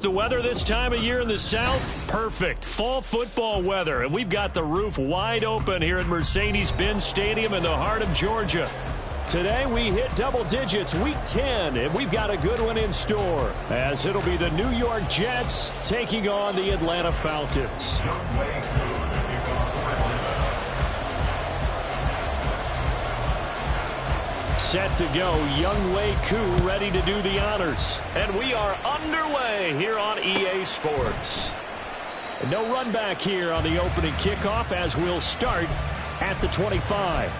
The weather this time of year in the South, perfect. Fall football weather, and we've got the roof wide open here at Mercedes-Benz Stadium in the heart of Georgia. Today we hit double digits, week 10, and we've got a good one in store, as it'll be the New York Jets taking on the Atlanta Falcons. Set to go, Younghoe Koo ready to do the honors. And we are underway here on EA Sports. No run back here on the opening kickoff as we'll start at the 25.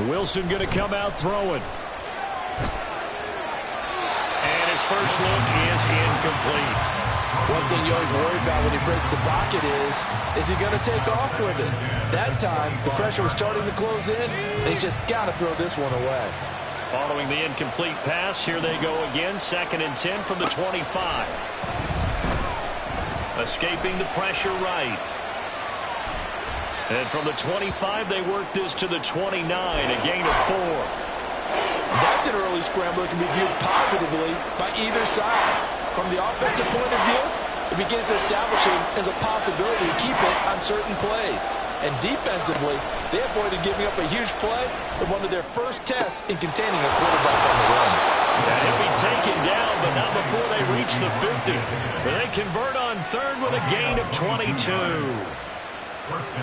Wilson going to come out throwing. And his first look is incomplete. One thing you always worry about when he breaks the pocket is he going to take off with it? That time, the pressure was starting to close in, and he's just got to throw this one away. Following the incomplete pass, here they go again. 2nd and 10 from the 25. Escaping the pressure right. And from the 25, they work this to the 29, a gain of 4. That's an early scramble that can be viewed positively by either side. From the offensive point of view, it begins to establish it as a possibility to keep it on certain plays. And defensively, they avoided giving up a huge play in one of their first tests in containing a quarterback on the run. And he'll be taken down, but not before they reach the 50. They convert on 3rd with a gain of 22.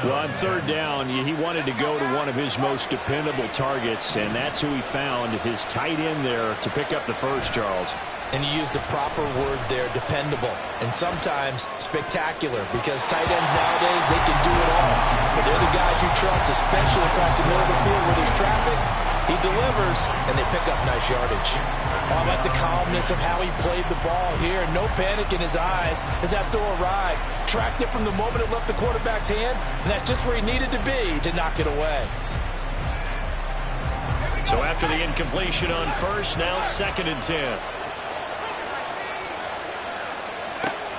Well, on 3rd down, he wanted to go to one of his most dependable targets, and that's who he found, his tight end there, to pick up the first, Charles. And you use the proper word there, dependable, and sometimes spectacular, because tight ends nowadays, they can do it all. But they're the guys you trust, especially across the middle of the field where there's traffic. He delivers, and they pick up nice yardage. I like the calmness of how he played the ball here. No panic in his eyes as that throw arrived. Tracked it from the moment it left the quarterback's hand, and that's just where he needed to be to knock it away. So after the incompletion on 1st, now 2nd and 10.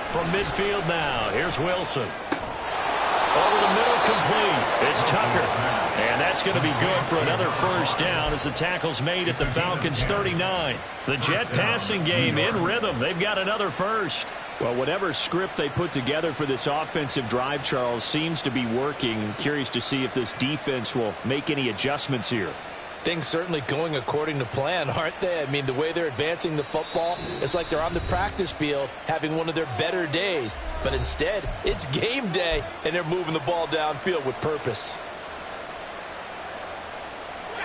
From midfield now, here's Wilson. Over the middle, complete. It's Tucker. And that's going to be good for another first down as the tackle's made at the Falcons' 39. The Jet passing game in rhythm. They've got another first. Well, whatever script they put together for this offensive drive, Charles, seems to be working. I'm curious to see if this defense will make any adjustments here. Things certainly going according to plan, aren't they? I mean, the way they're advancing the football, it's like they're on the practice field having one of their better days. But instead, it's game day, and they're moving the ball downfield with purpose.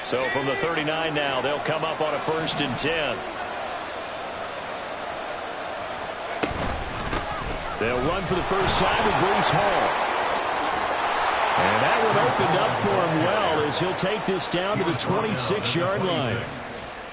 So from the 39 now, they'll come up on a 1st and 10. They'll run for the first time with Breece Hall. And that one opened up for him well as he'll take this down to the 26-yard line.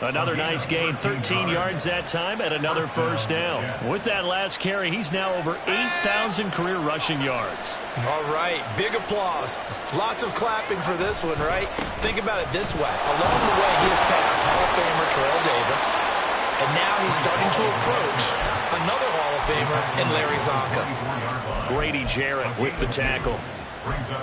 Another nice gain, 13 yards that time, and another first down. With that last carry, he's now over 8,000 career rushing yards. All right, big applause. Lots of clapping for this one, right? Think about it this way. Along the way, he has passed Hall of Famer Terrell Davis, and now he's starting to approach another Hall of Famer in Larry Zonka. Grady Jarrett with the tackle.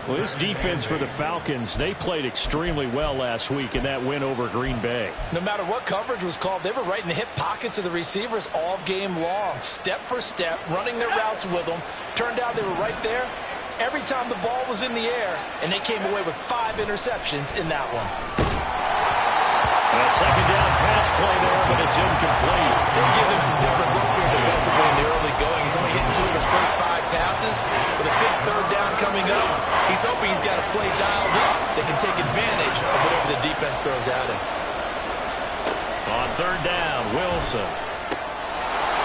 Well, this defense for the Falcons, they played extremely well last week in that win over Green Bay. No matter what coverage was called, they were right in the hip pockets of the receivers all game long. Step for step, running their routes with them. Turned out they were right there every time the ball was in the air, and they came away with 5 interceptions in that one. A 2nd down pass play there, but it's incomplete. They're giving him some different looks here defensively in the early going. He's only hit 2 of his first 5 passes. With a big 3rd down coming up, he's hoping he's got a play dialed up that can take advantage of whatever the defense throws at him. On 3rd down, Wilson.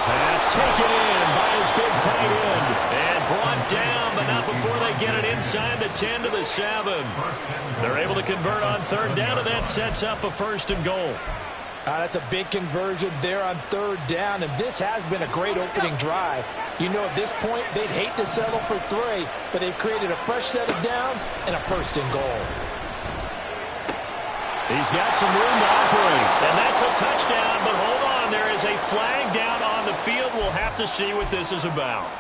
Pass taken in by his big tight end. And brought down, but not before they get it inside the 10 to the 7. They're able to convert on 3rd down, and that sets up a 1st and goal. That's a big conversion there on 3rd down, and this has been a great opening drive. You know, at this point, they'd hate to settle for 3, but they've created a fresh set of downs and a 1st and goal. He's got some room to operate. And that's a touchdown, but hold on. There is a flag down on the field. We'll have to see what this is about.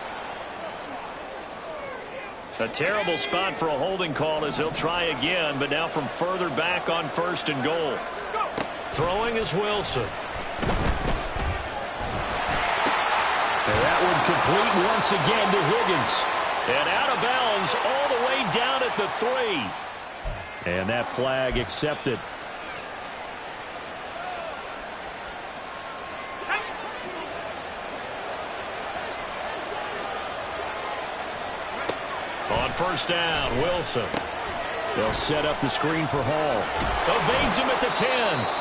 A terrible spot for a holding call as he'll try again, but now from further back on 1st and goal. Throwing is Wilson. And that one complete once again to Higgins. And out of bounds all the way down at the 3. And that flag accepted. On 1st down, Wilson. They'll set up the screen for Hall. Evades him at the 10.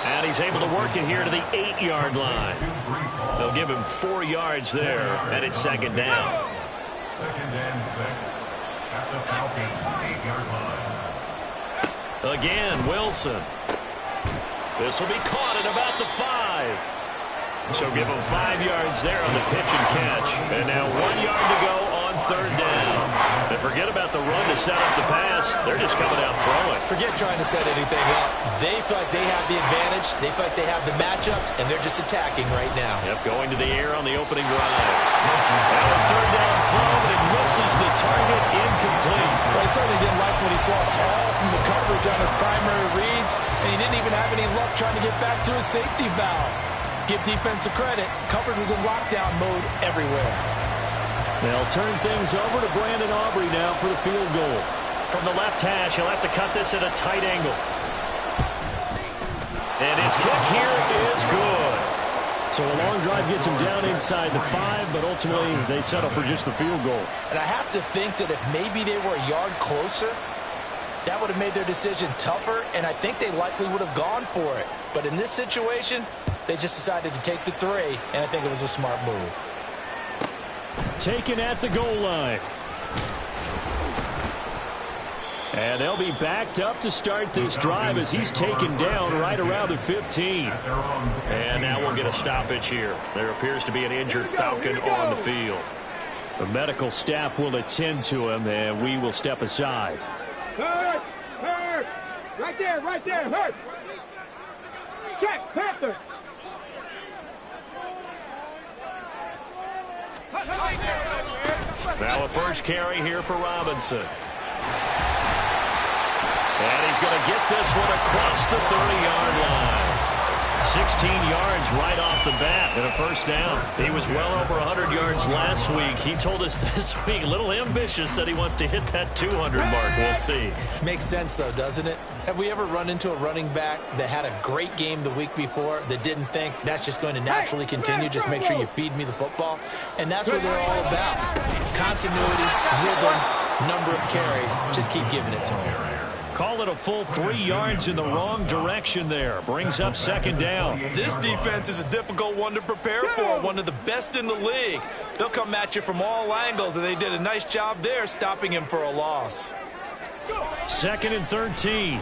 And he's able to work it here to the 8-yard line. They'll give him 4 yards there, and it's 2nd down. 2nd and 6 at the Falcons' 8-yard line. Again, Wilson. This will be caught at about the 5. So give him 5 yards there on the pitch and catch. And now 1 yard to go on 3rd down. And forget about the run to set up the pass. They're just coming out throwing. Forget trying to set anything up. They feel like they have the advantage. They feel like they have the matchups, and they're just attacking right now. Yep, going to the air on the opening drive. Now a 3rd down throw, but it misses the target, incomplete. Well, he certainly didn't like what he saw all from the coverage on his primary reads, and he didn't even have any luck trying to get back to his safety valve. Give defense a credit. Coverage was in lockdown mode everywhere. They'll turn things over to Brandon Aubrey now for the field goal. From the left hash, he'll have to cut this at a tight angle. And his kick here is good. So a long drive gets him down inside the 5, but ultimately they settle for just the field goal. And I have to think that if maybe they were a yard closer, that would have made their decision tougher, and I think they likely would have gone for it. But in this situation, they just decided to take the 3, and I think it was a smart move. Taken at the goal line. And they'll be backed up to start this drive as he's taken down right around the 15. And now we'll get a stoppage here. There appears to be an injured Falcon on the field. The medical staff will attend to him, and we will step aside. Hurt! Hurt! Right there, hurt! Check, Panther! Now a first carry here for Robinson. And he's going to get this one across the 30-yard line. 16 yards right off the bat and a first down. He was well over 100 yards last week. He told us this week, a little ambitious, said he wants to hit that 200 mark. We'll see. Makes sense, though, doesn't it? Have we ever run into a running back that had a great game the week before that didn't think that's just going to naturally continue? Just make sure you feed me the football. And that's what they're all about. Continuity, rhythm, number of carries. Just keep giving it to him. Call it a full 3 yards in the wrong direction there. Brings up 2nd down. This defense is a difficult one to prepare for, one of the best in the league. They'll come at you from all angles, and they did a nice job there stopping him for a loss. 2nd and 13.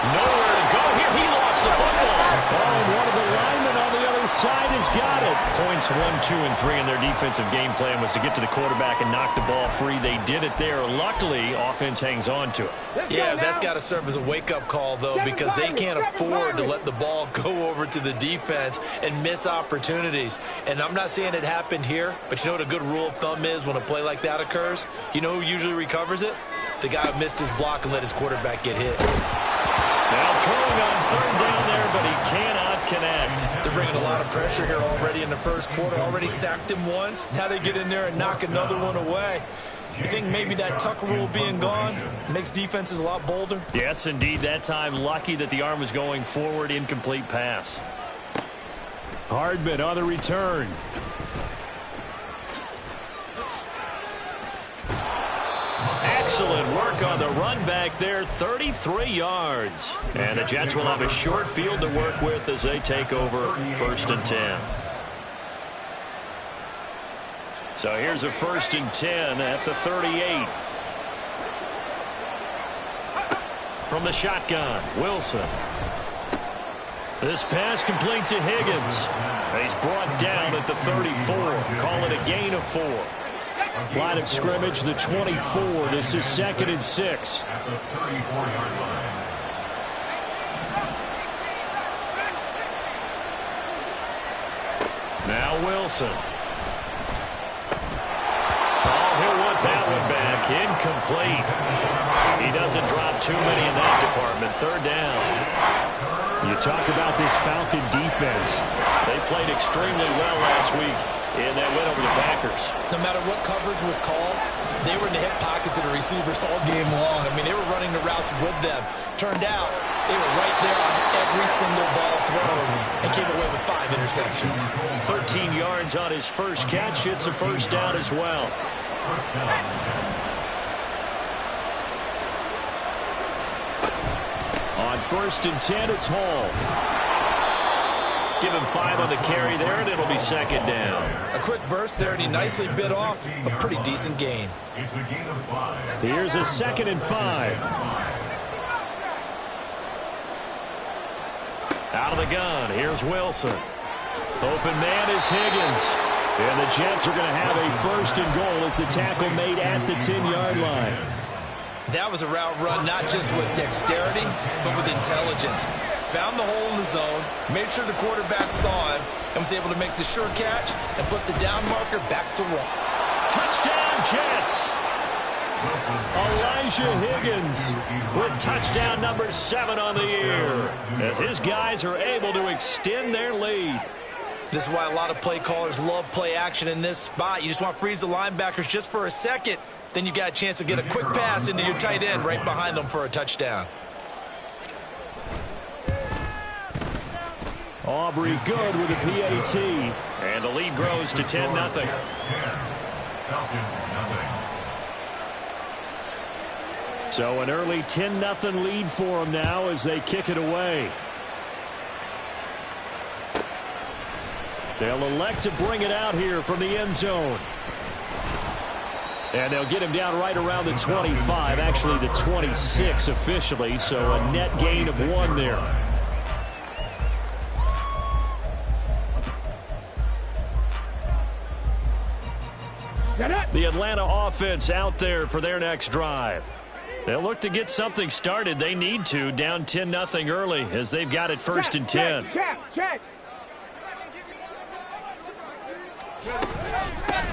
Nowhere to go here. He lost the football. Oh, and one of the linemen on the other side has got it. Points 1, 2, and 3 in their defensive game plan was to get to the quarterback and knock the ball free. They did it there. Luckily, offense hangs on to it. Yeah, that's got to serve as a wake-up call, though, because they can't afford to let the ball go over to the defense and miss opportunities. And I'm not saying it happened here, but you know what a good rule of thumb is when a play like that occurs? You know who usually recovers it? The guy who missed his block and let his quarterback get hit. Now throwing on 3rd down there, but he cannot connect. They're bringing a lot of pressure here already in the first quarter. Already sacked him once. Now they get in there and knock another one away. You think maybe that Tucker rule being gone makes defenses a lot bolder? Yes, indeed. That time, lucky that the arm was going forward. Incomplete pass. Hardman on the return. Excellent work on the run back there, 33 yards. And the Jets will have a short field to work with as they take over 1st and 10. So here's a 1st and 10 at the 38. From the shotgun, Wilson. This pass complete to Higgins. He's brought down at the 34. Call it a gain of 4. Line of scrimmage, the 24. This is 2nd and 6. At the 34-yard line. Now Wilson. Oh, he'll want that one back. Incomplete. He doesn't drop too many in that department. Third down. You talk about this Falcon defense. They played extremely well last week in that win over the Packers. No matter what coverage was called, they were in the hip pockets of the receivers all game long. I mean, they were running the routes with them. Turned out, they were right there on every single ball thrown and came away with 5 interceptions. 13 yards on his first catch. It's a first down as well. On 1st and 10, it's Hall. Give him 5 on the carry there, and it'll be 2nd down. A quick burst there, and he nicely bit off a pretty decent gain. Here's a 2nd and 5. Out of the gun, here's Wilson. Open man is Higgins. And the Jets are going to have a 1st and goal as the tackle made at the 10-yard line. That was a route run not just with dexterity, but with intelligence. Found the hole in the zone, made sure the quarterback saw him, and was able to make the sure catch and flip the down marker back to 1. Touchdown, Jets! Elijah Higgins with touchdown number 7 on the year as his guys are able to extend their lead. This is why a lot of play callers love play action in this spot. You just want to freeze the linebackers just for a second. Then you got a chance to get a quick pass into your tight end right behind them for a touchdown. Aubrey good with a PAT. And the lead grows to 10-0. So an early 10-0 lead for them now as they kick it away. They'll elect to bring it out here from the end zone. And they'll get him down right around the 25, actually the 26 officially, so a net gain of 1 there. The Atlanta offense out there for their next drive. They'll look to get something started. They need to, down 10-0 early as they've got it 1st and 10. Check.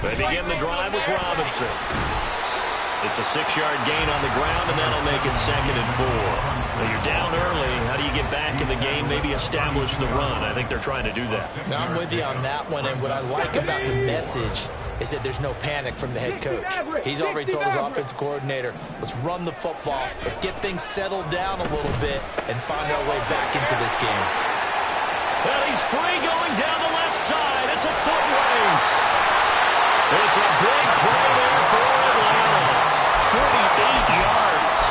They begin the drive with Robinson. It's a 6-yard gain on the ground, and that'll make it 2nd and 4. Now you're down early. How do you get back in the game, maybe establish the run? I think they're trying to do that. Now I'm with you on that one, and what I like about the message is that there's no panic from the head coach. He's already told his offensive coordinator, let's run the football, let's get things settled down a little bit, and find our way back into this game. Well, he's free going down the left side. It's a foot race. It's a big play there for Atlanta. 48 yards.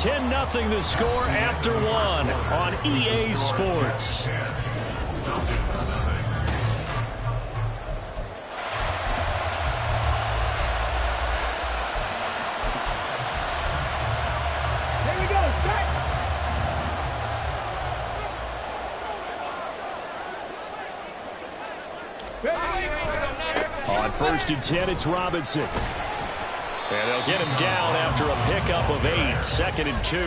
$10-0 the score after 1 on EA Sports. On 1st and 10, it's Robinson. And they'll get him down after a pickup of 8, 2nd and 2.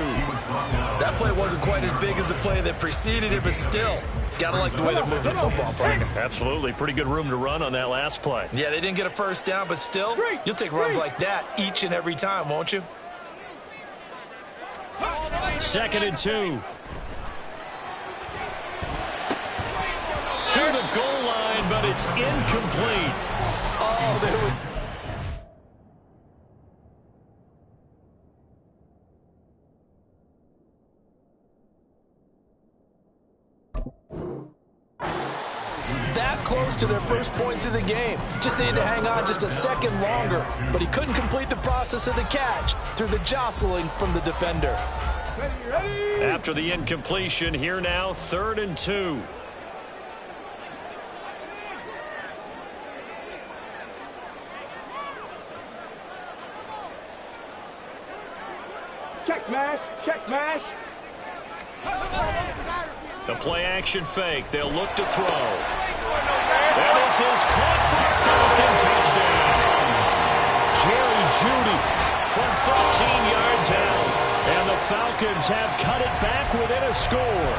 That play wasn't quite as big as the play that preceded it, but still, gotta like the way they're moving the football, partner. Absolutely. Pretty good room to run on that last play. Yeah, they didn't get a 1st down, but still, you'll take runs like that each and every time, won't you? 2nd and 2. To the goal line, but it's incomplete. Oh, they were... that close to their first points of the game. Just needed to hang on just a second longer, but he couldn't complete the process of the catch through the jostling from the defender. After the incompletion, here now, 3rd and 2. Check smash. The play action fake. They'll look to throw. That is his caught for a Falcon touchdown. Jerry Jeudy from 13 yards out. And the Falcons have cut it back within a score.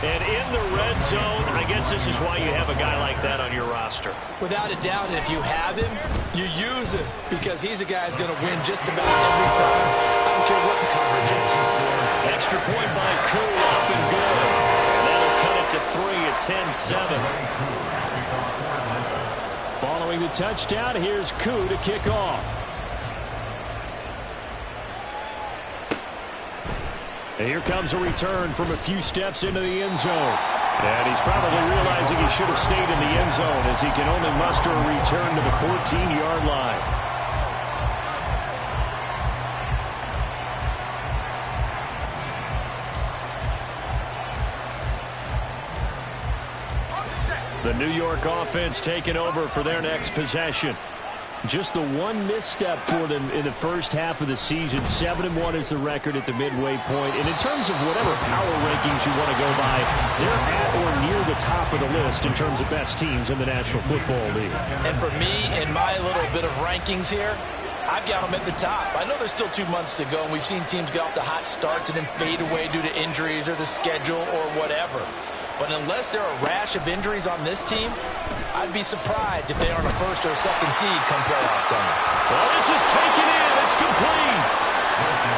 And in the red zone, I guess this is why you have a guy like that on your roster. Without a doubt, and if you have him, you use him because he's a guy who's going to win just about every time. I don't care what the coverage is. Extra point by Koo, up and good. And that'll cut it to 3 at 10-7. Following the touchdown, here's Koo to kick off. And here comes a return from a few steps into the end zone. And he's probably realizing he should have stayed in the end zone as he can only muster a return to the 14-yard line. The New York offense taking over for their next possession. Just the one misstep for them in the first half of the season. 7-1 is the record at the midway point. And in terms of whatever power rankings you want to go by, they're at or near the top of the list in terms of best teams in the National Football League. And for me, in my little bit of rankings here, I've got them at the top. I know there's still 2 months to go, and we've seen teams get off to hot starts and then fade away due to injuries or the schedule or whatever. But unless there are a rash of injuries on this team, I'd be surprised if they aren't a first or a second seed come playoff time. Well, this is taken in. It's complete.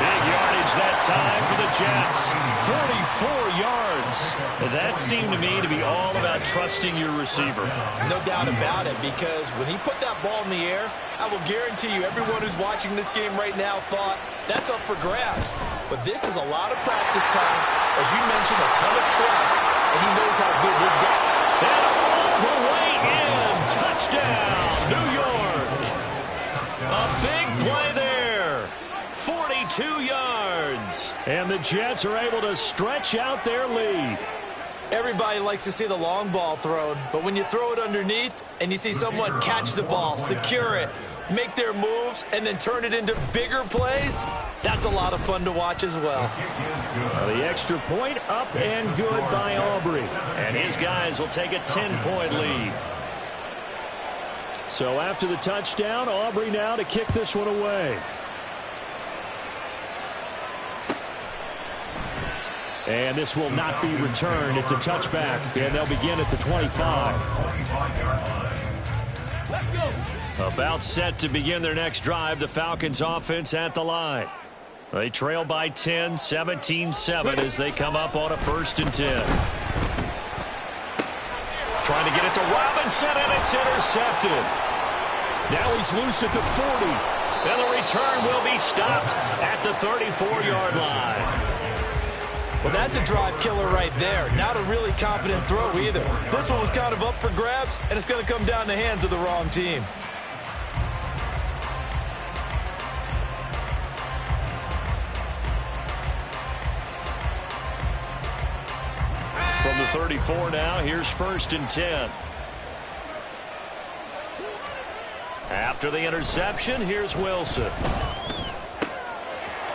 Big yardage that time for the Jets. 44 yards. That seemed to me to be all about trusting your receiver. No doubt about it, because when he put that ball in the air, I will guarantee you everyone who's watching this game right now thought that's up for grabs. But this is a lot of practice time. As you mentioned, a ton of trust, and he knows how good his guy is. And all the way in. Touchdown, New York. A big play there. 42 yards. And the Jets are able to stretch out their lead. Everybody likes to see the long ball thrown, but when you throw it underneath and you see someone catch the ball, secure it, make their moves, and then turn it into bigger plays, that's a lot of fun to watch as well. The extra point up and good by Aubrey. And his guys will take a 10-point lead. So after the touchdown, Aubrey now to kick this one away. And this will not be returned. It's a touchback, and they'll begin at the 25. About set to begin their next drive. The Falcons offense at the line. They trail by 10, 17-7 as they come up on a 1st and 10. Trying to get it to Robinson, and it's intercepted. Now he's loose at the 40. And the return will be stopped at the 34-yard line. Well, that's a drive killer right there. Not a really confident throw either. This one was kind of up for grabs, and it's going to come down the hands of the wrong team. From the 34 now, here's 1st and 10. After the interception, here's Wilson.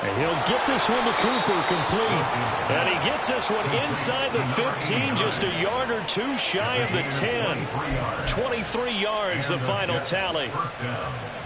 And he'll get this one to Cooper complete. And he gets this one inside the 15, just a yard or two shy of the 10. 23 yards, the final tally.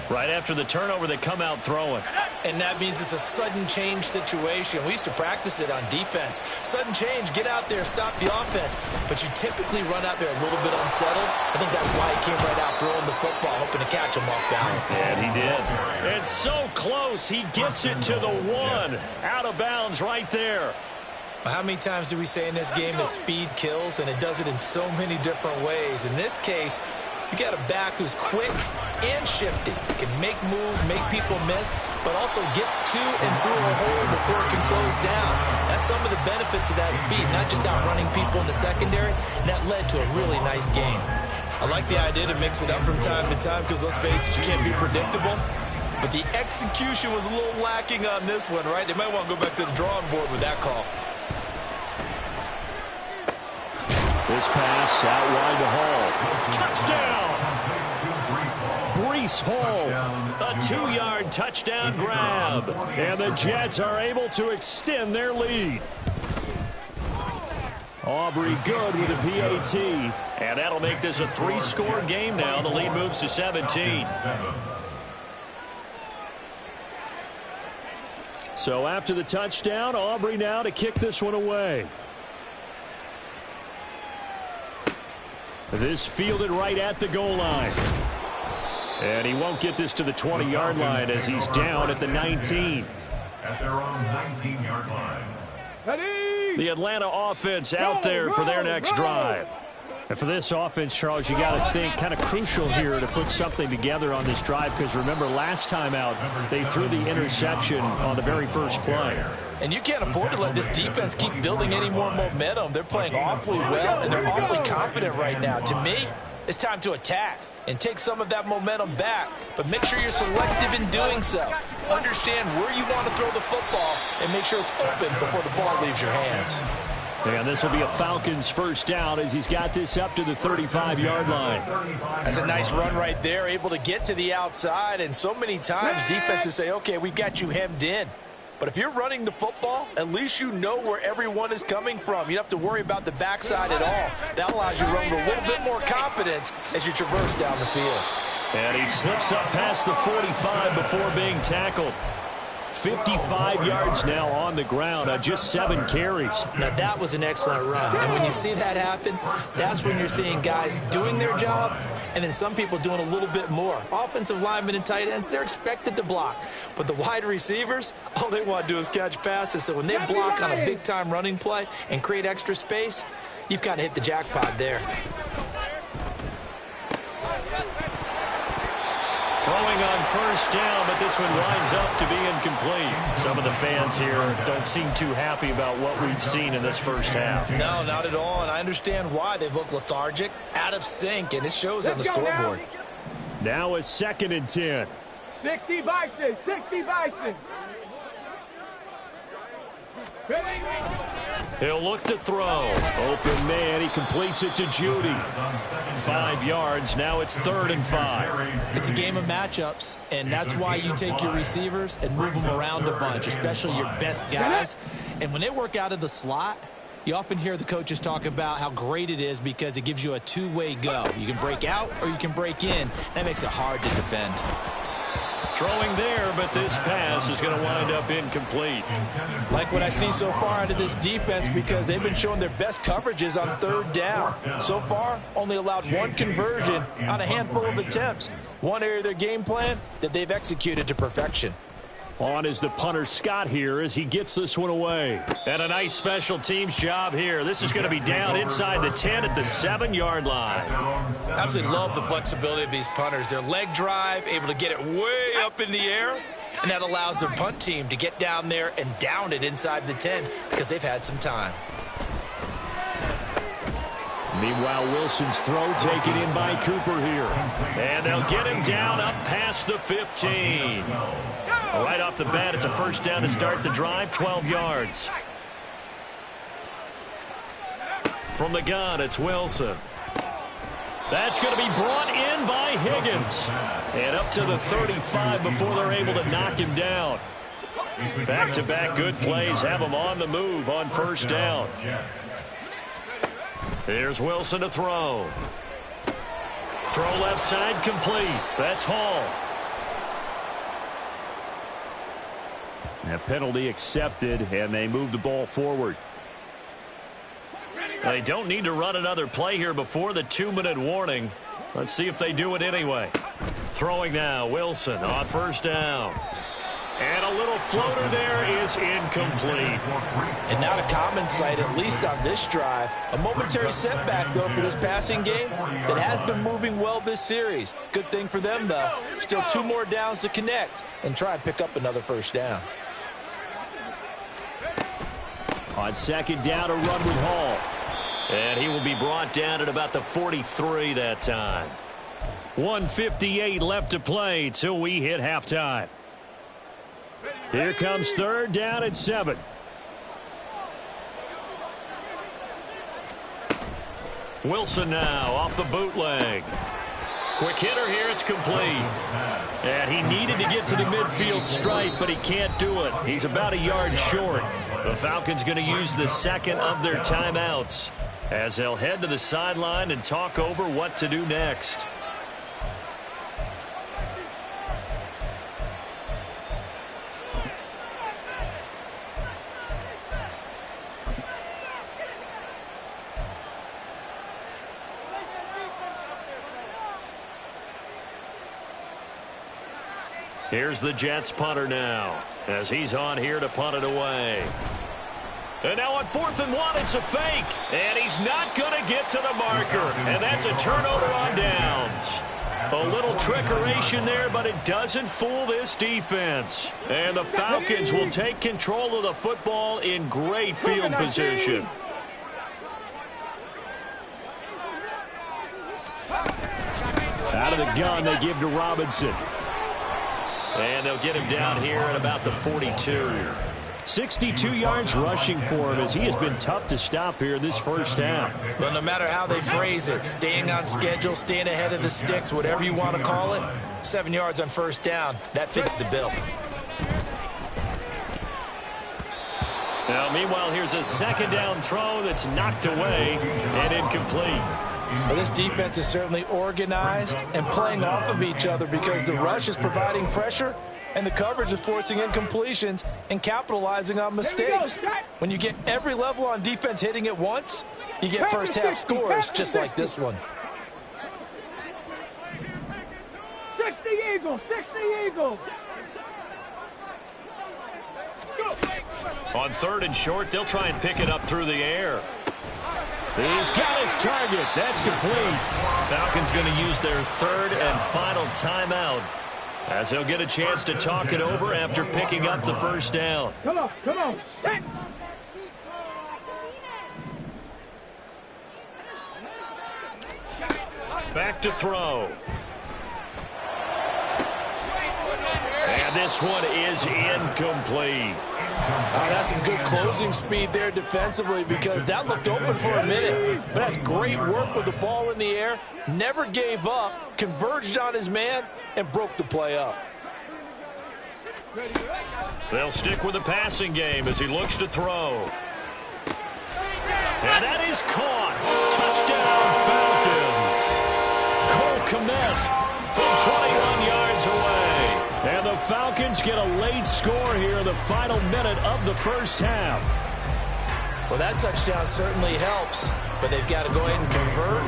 Right after the turnover, they come out throwing. And that means it's a sudden change situation. We used to practice it on defense. Sudden change, get out there, stop the offense. But you typically run out there a little bit unsettled. I think that's why he came right out throwing the football, hoping to catch him off balance. And he did. It's so close. He gets it to the 1. Out of bounds right there. How many times do we say in this game that speed kills? And it does it in so many different ways. In this case, you got a back who's quick and shifty. Can make moves, make people miss, but also gets to and through a hole before it can close down. That's some of the benefits of that speed, not just outrunning people in the secondary. And that led to a really nice game. I like the idea to mix it up from time to time because, let's face it, you can't be predictable. But the execution was a little lacking on this one, right? They might want to go back to the drawing board with that call. This pass out wide to Hall. Touchdown! Breece Hall. A 2-yard touchdown grab. And the Jets are able to extend their lead. Aubrey good with a PAT. And that'll make this a 3-score game now. The lead moves to 17. So after the touchdown, Aubrey now to kick this one away. This fielded right at the goal line. And he won't get this to the 20-yard line as he's down at the 19. At their own 19-yard line. Ready? The Atlanta offense out there for their next drive. And for this offense, Charles, you got to think kind of crucial here to put something together on this drive because remember last time out they threw the interception on the very first play. And you can't afford to let this defense keep building any more momentum. They're playing awfully well, and they're awfully confident right now. To me, it's time to attack and take some of that momentum back, but make sure you're selective in doing so. Understand where you want to throw the football and make sure it's open before the ball leaves your hands. And this will be a Falcons first down as he's got this up to the 35-yard line. That's a nice run right there, able to get to the outside, and so many times defenses say, okay, we've got you hemmed in. But if you're running the football, at least you know where everyone is coming from. You don't have to worry about the backside at all. That allows you to run with a little bit more confidence as you traverse down the field. And he slips up past the 45 before being tackled. 55 yards now on the ground on just 7 carries. Now, that was an excellent run. And when you see that happen, that's when you're seeing guys doing their job and then some people doing a little bit more. Offensive linemen and tight ends, they're expected to block. But the wide receivers, all they want to do is catch passes. So when they block on a big-time running play and create extra space, you've kind of hit the jackpot there. Throwing on first down, but this one winds up to be incomplete. Some of the fans here don't seem too happy about what we've seen in this first half. No, not at all, and I understand why. They've looked lethargic, out of sync, and it shows on the scoreboard. Now a 2nd and 10. 60 Bison, 60 Bison. He'll look to throw. Open man, he completes it to Judy. 5 yards, now it's 3rd and 5. It's a game of matchups, and that's why you take your receivers and move them around a bunch, especially your best guys. And when they work out of the slot, you often hear the coaches talk about how great it is because it gives you a two-way go. You can break out or you can break in. That makes it hard to defend. Throwing there, but this pass is going to wind up incomplete. Like what I see so far out of this defense because they've been showing their best coverages on 3rd down. So far, only allowed 1 conversion on a handful of attempts. One area of their game plan that they've executed to perfection. On is the punter Scott here as he gets this one away. And a nice special teams job here. This is going to be down inside the 10 at the 7-yard line. Absolutely love the flexibility of these punters. Their leg drive, able to get it way up in the air, and that allows their punt team to get down there and down it inside the 10 because they've had some time. Meanwhile, Wilson's throw taken in by Cooper here. And they'll get him down up past the 15. Right off the bat, it's a first down to start the drive, 12 yards. From the gun, it's Wilson. That's going to be brought in by Higgins. And up to the 35 before they're able to knock him down. Back-to-back good plays have him on the move on first down. Here's Wilson to throw. Throw left side complete. That's Hall. A penalty accepted, and they move the ball forward. They don't need to run another play here before the 2-minute warning. Let's see if they do it anyway. Throwing now, Wilson on first down. And a little floater there is incomplete. And not a common sight, at least on this drive. A momentary setback, though, for this passing game that has been moving well this series. Good thing for them, though. Still 2 more downs to connect and try and pick up another first down. On 2nd down, a run with Hall. And he will be brought down at about the 43 that time. 1:58 left to play till we hit halftime. Here comes 3rd down at 7. Wilson now off the bootleg. Quick hitter here, it's complete. And he needed to get to the midfield stripe, but he can't do it. He's about a yard short. The Falcons going to use the 2nd of their timeouts as they'll head to the sideline and talk over what to do next. Here's the Jets punter now, as he's on here to punt it away. And now on 4th and 1, it's a fake. And he's not going to get to the marker. And that's a turnover on downs. A little trickeration there, but it doesn't fool this defense. And the Falcons will take control of the football in great field position. Out of the gun, they give to Robinson. And they'll get him down here at about the 42. 62 yards rushing for him as he has been tough to stop here in this first half. Well, no matter how they phrase it, staying on schedule, staying ahead of the sticks, whatever you want to call it, 7 yards on first down, that fits the bill. Now, meanwhile, here's a second down throw that's knocked away and incomplete. Well, this defense is certainly organized and playing off of each other because the rush is providing pressure and the coverage is forcing incompletions and capitalizing on mistakes. When you get every level on defense hitting at once, you get first half scores just like this one. 60 Eagles, 60 Eagles. On 3rd and short, they'll try and pick it up through the air. He's got his target. That's complete. Falcons going to use their 3rd and final timeout as they'll get a chance to talk it over after picking up the first down. Come on, set. Back to throw. And this one is incomplete. That's some good closing speed there defensively because that looked open for a minute. But that's great work with the ball in the air. Never gave up, converged on his man, and broke the play up. They'll stick with the passing game as he looks to throw. And that is caught. Touchdown, Falcons. Cole Kmet from 21 yards away. And the Falcons get a late score here in the final minute of the first half. Well, that touchdown certainly helps, but they've got to go ahead and convert,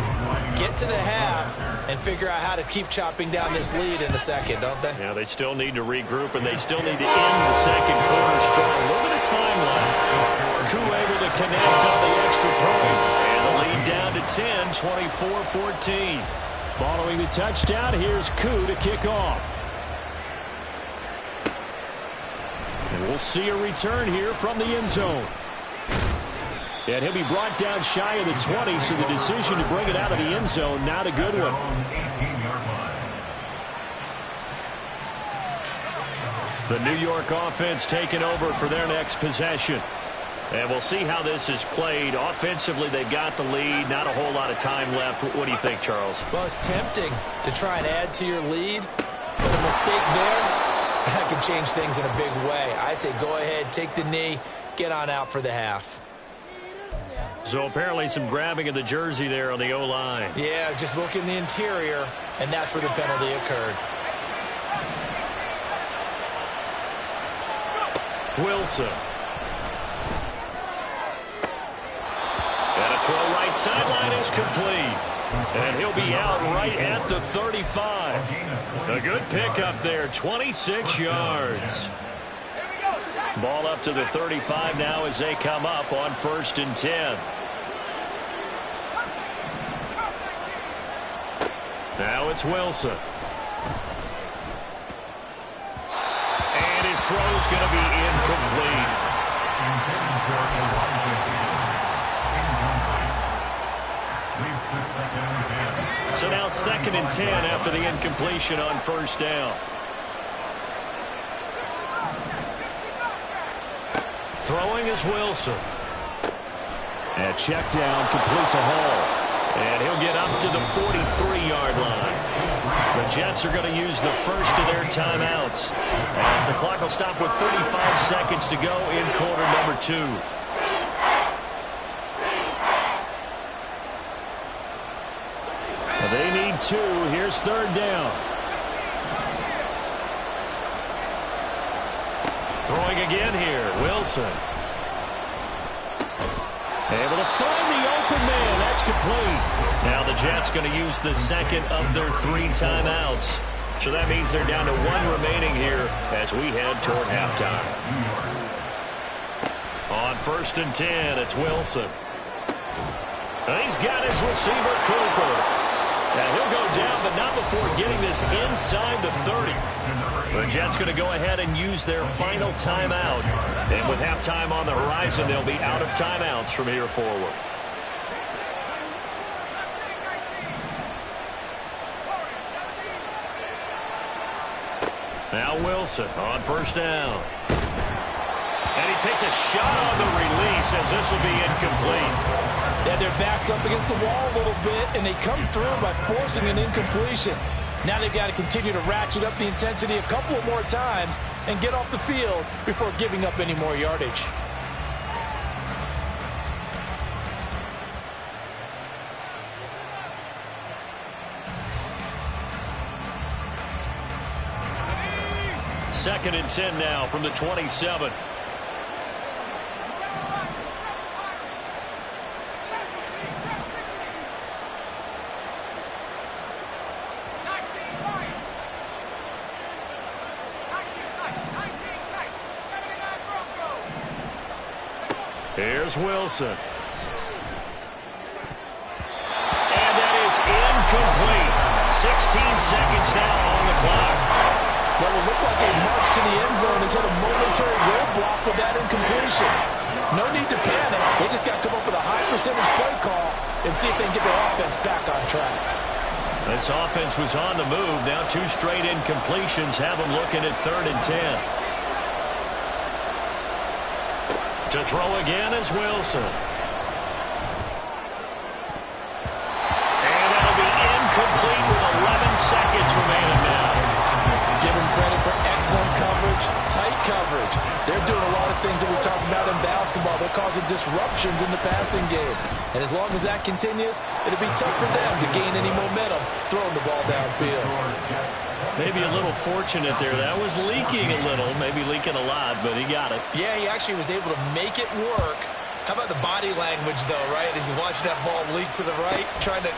get to the half, and figure out how to keep chopping down this lead in the second, don't they? Yeah, they still need to regroup, and they still need to end the second quarter strong. A little bit of time left. Koo able to connect on the extra point. And the lead down to 10, 24-14. Following the touchdown, here's Koo to kick off. And we'll see a return here from the end zone. And he'll be brought down shy of the 20, so the decision to bring it out of the end zone, not a good one. The New York offense taking over for their next possession. And we'll see how this is played. Offensively, they got the lead. Not a whole lot of time left. What do you think, Charles? Well, it's tempting to try and add to your lead, but a mistake there, that could change things in a big way. I say go ahead, take the knee, get on out for the half. So apparently some grabbing of the jersey there on the O-line. Yeah, just look in the interior, and that's where the penalty occurred. Wilson. And a throw right sideline is complete. And he'll be out right at the 35. A good pickup there, 26 yards. Ball up to the 35 now as they come up on 1st and 10. Now it's Wilson. And his throw's going to be incomplete. So now 2nd and 10 after the incompletion on 1st down. Throwing is Wilson. And check down completes a hole. And he'll get up to the 43-yard line. The Jets are going to use the first of their timeouts, as the clock will stop with 35 seconds to go in quarter number 2. They need 2. Here's 3rd down. Throwing again here, Wilson. Able to find the open man. That's complete. Now the Jets going to use the second of their 3 timeouts. So that means they're down to 1 remaining here as we head toward halftime. On 1st and 10, it's Wilson. And he's got his receiver, Cooper. And he'll go down, but not before getting this inside the 30. The Jets going to go ahead and use their final timeout. And with halftime on the horizon, they'll be out of timeouts from here forward. Now Wilson on 1st down. And he takes a shot on the release as this will be incomplete. Yeah, their back's up against the wall a little bit, and they come through by forcing an incompletion. Now they've got to continue to ratchet up the intensity a couple of more times and get off the field before giving up any more yardage. Second and 10 now from the 27. Here's Wilson. And that is incomplete. 16 seconds now on the clock. What will look like a march to the end zone has hit a momentary roadblock with that incompletion. No need to panic. They just got to come up with a high percentage play call and see if they can get their offense back on track. This offense was on the move. Now 2 straight incompletions have them looking at 3rd and 10. To throw again is Wilson. And that'll be incomplete with 11 seconds remaining now. Give them credit for excellent coverage, tight coverage. They're doing a lot of things that we talk about in basketball. They're causing disruptions in the passing game. And as long as that continues, it'll be tough for them to gain any momentum throwing the ball downfield. Maybe a little fortunate there. That was leaking a little, maybe leaking a lot, but he got it. Yeah, he actually was able to make it work. How about the body language, though, right? As he's watching that ball leak to the right, trying to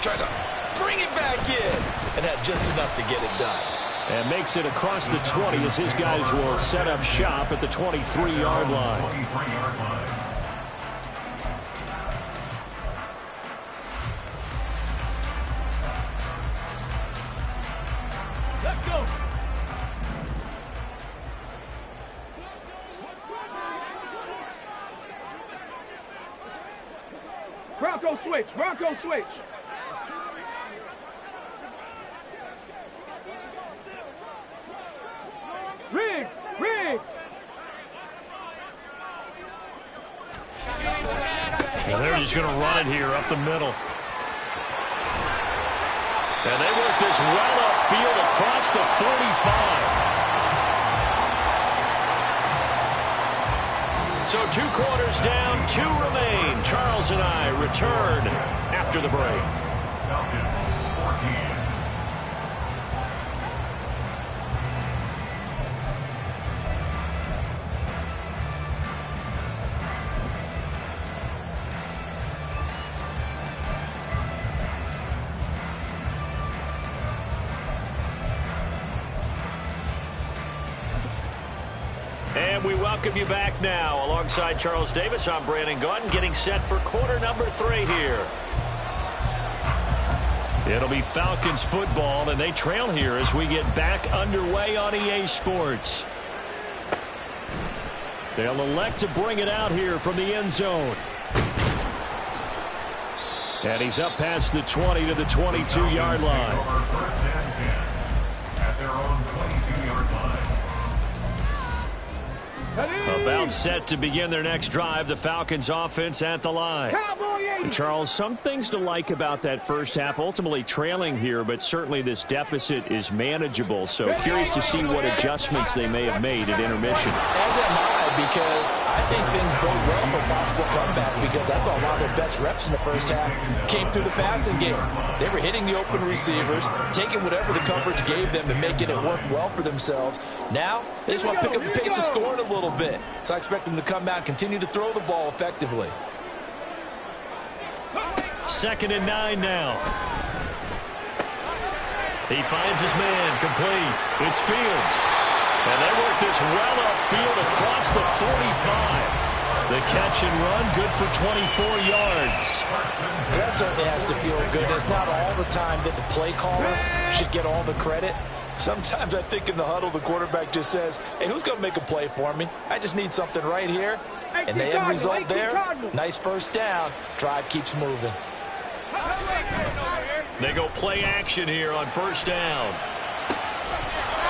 bring it back in, and had just enough to get it done. And makes it across the 20 as his guys will set up shop at the 23-yard line. 23-yard line. Let's go. Bronco switch. Bronco switch. Riggs. Riggs. And they're just going to run it here up the middle. And they work this well upfield across the 45. So 2 quarters down, 2 remain. Charles and I return after the break. Falcons 14. And we welcome you back now. Alongside Charles Davis, I'm Brandon Gaudin, getting set for quarter number 3 here. It'll be Falcons football, and they trail here as we get back underway on EA Sports. They'll elect to bring it out here from the end zone. And he's up past the 20 to the 22-yard line. First and 10 at their own 22-yard line. About set to begin their next drive, the Falcons offense at the line. Charles, some things to like about that first half, ultimately trailing here, but certainly this deficit is manageable. So curious to see what adjustments they may have made at intermission. As am I, because I think things bode well for a possible comeback, because I thought a lot of their best reps in the first half came through the passing game. They were hitting the open receivers, taking whatever the coverage gave them and making it work well for themselves. Now, they just want to pick up the pace of scoring a little bit. So I expect them to come out and continue to throw the ball effectively. 2nd and 9 now. He finds his man, complete. It's Fields. And they work this well upfield across the 45. The catch and run, good for 24 yards. That certainly has to feel good. It's not all the time that the play caller should get all the credit. Sometimes I think in the huddle, the quarterback just says, hey, who's going to make a play for me? I just need something right here. And the end result there, nice first down. Drive keeps moving. They go play action here on first down.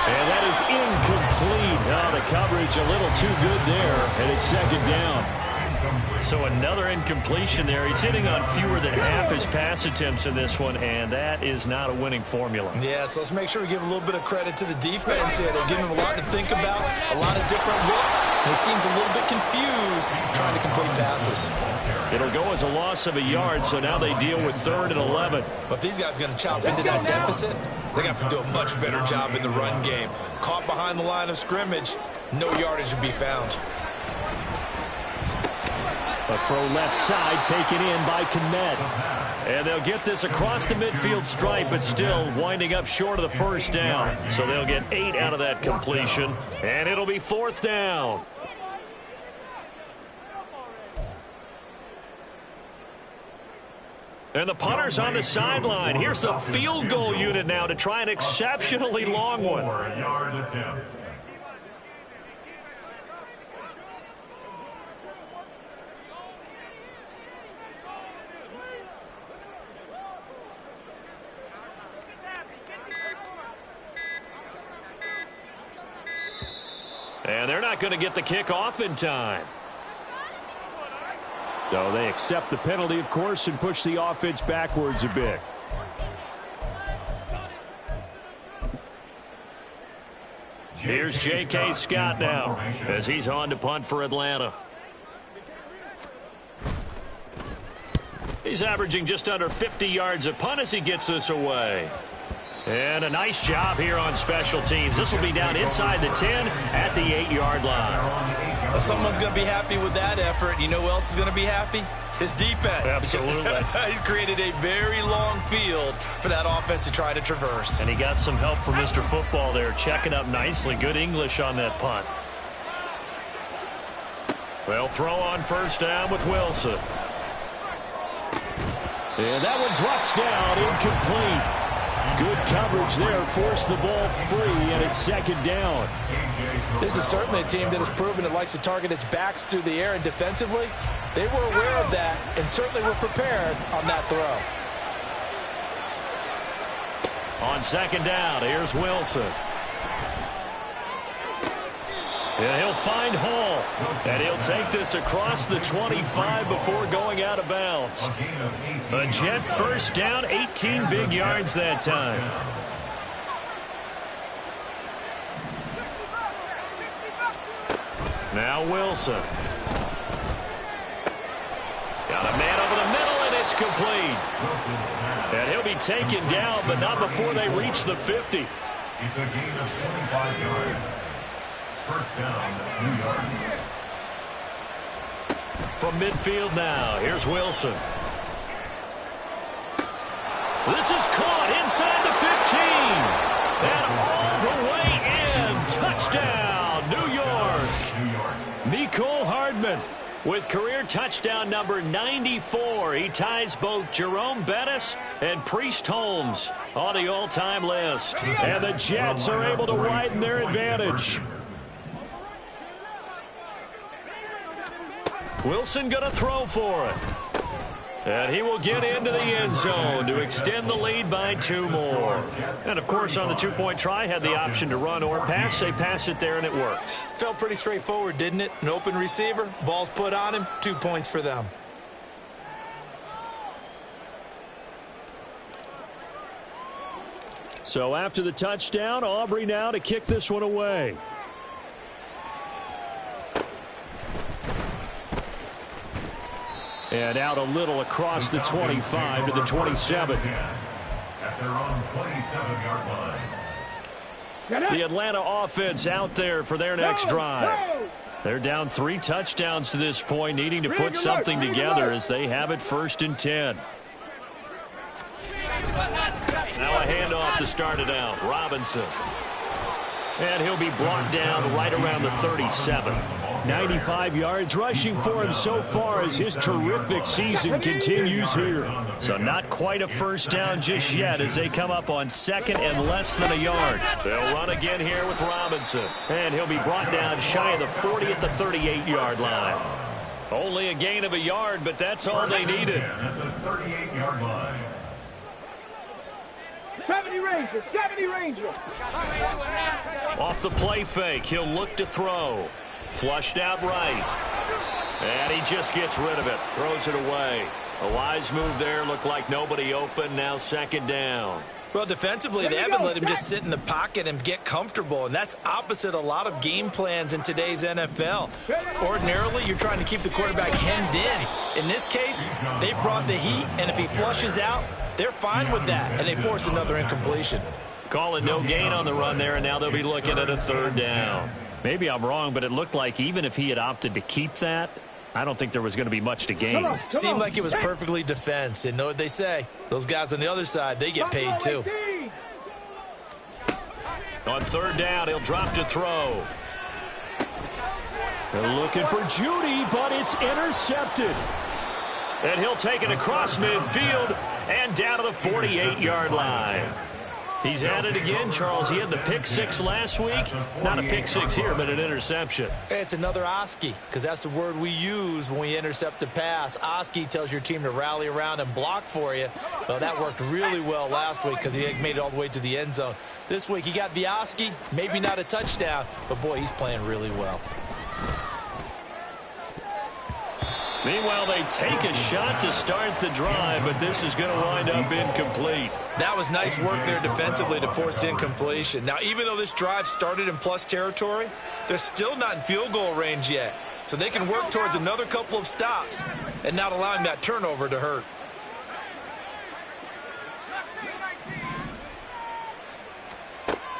And that is incomplete. Now the coverage a little too good there, and it's second down. So another incompletion there. He's hitting on fewer than half his pass attempts in this one, and that is not a winning formula. Yeah, so let's make sure we give a little bit of credit to the defense here. They're giving him a lot to think about, a lot of different looks, and he seems a little bit confused trying to complete passes. It'll go as a loss of a yard, so now they deal with 3rd and 11. But these guys are going to chop into that deficit. They're going to have to do a much better job in the run game. Caught behind the line of scrimmage, no yardage to be found. A throw left side taken in by Kmet. And they'll get this across the midfield stripe, but still winding up short of the first down. So they'll get 8 out of that completion, and it'll be 4th down. And the punter's on the sideline. Here's the field goal unit now to try an exceptionally long one. 4-yard attempt. And they're not going to get the kickoff in time. So they accept the penalty, of course, and push the offense backwards a bit. Here's J.K. Scott now as he's on to punt for Atlanta. He's averaging just under 50 yards a punt as he gets this away. And a nice job here on special teams. This will be down inside the 10 at the 8-yard line. Well, someone's going to be happy with that effort. You know who else is going to be happy? His defense. Absolutely. He's created a very long field for that offense to try to traverse. And he got some help from Mr. Football there, checking up nicely. Good English on that punt. They'll throw on first down with Wilson. And that one drops down, incomplete. Good coverage there, forced the ball free, and it's second down. This is certainly a team that has proven it likes to target its backs through the air, and defensively, they were aware of that and certainly were prepared on that throw. On second down, here's Wilson. And he'll find Hall. And he'll take this across the 25 before going out of bounds. A Jet first down, 18 big yards that time. Now Wilson. Got a man over the middle, and it's complete. And he'll be taken down, but not before they reach the 50. It's a gain of 25 yards. First down, New York. From midfield now, here's Wilson. This is caught inside the 15. And all the way in. Touchdown, New York. Mecole Hardman with career touchdown number 94. He ties both Jerome Bettis and Priest Holmes on the all-time list. And the Jets are able to widen their advantage. Wilson going to throw for it. And he will get into the end zone to extend the lead by 2 more. And, of course, on the two-point try, had the option to run or pass. They pass it there, and it works. Felt pretty straightforward, didn't it? An open receiver, ball's put on him, 2 points for them. So after the touchdown, Aubrey now to kick this one away. And out a little across the 25 to the 27. At their own 27-yard line. The Atlanta offense out there for their next drive. They're down 3 touchdowns to this point, needing to put something together as they have it 1st and 10. Now a handoff to start it out. Robinson. And he'll be brought down right around the 37. 95 yards rushing for him so far as his terrific season continues here. So not quite a first down just yet as they come up on second and less than a yard. They'll run again here with Robinson. And he'll be brought down shy of the 40 at the 38-yard line. Only a gain of a yard, but that's all they needed. At the 38-yard line. 70 Rangers, 70 Rangers. Off the play fake, he'll look to throw. Flushed out right. And he just gets rid of it. Throws it away. A wise move there. Looked like nobody open. Now second down. Well, defensively, they haven't let him just sit in the pocket and get comfortable, and that's opposite a lot of game plans in today's NFL. Ordinarily, you're trying to keep the quarterback hemmed in. In this case, they brought the heat, and if he flushes out, they're fine with that, and they force another incompletion. Calling no gain on the run there, and now they'll be looking at a third down. Maybe I'm wrong, but it looked like even if he had opted to keep that, I don't think there was going to be much to gain. Seemed like it was perfectly defense. And know what they say? Those guys on the other side, they get paid too. On third down, he'll drop to throw. They're looking for Judy, but it's intercepted. And he'll take it across midfield and down to the 48-yard line. He's at it again, Charles. He had the pick six last week. Not a pick six here, but an interception. It's another Oski, because that's the word we use when we intercept a pass. Oski tells your team to rally around and block for you. Well, that worked really well last week because he made it all the way to the end zone. This week he got the Oski, maybe not a touchdown, but boy, he's playing really well. Meanwhile, they take a shot to start the drive, but this is going to wind up incomplete. That was nice work there defensively to force incompletion. Now, even though this drive started in plus territory, they're still not in field goal range yet. So they can work towards another couple of stops and not allowing that turnover to hurt.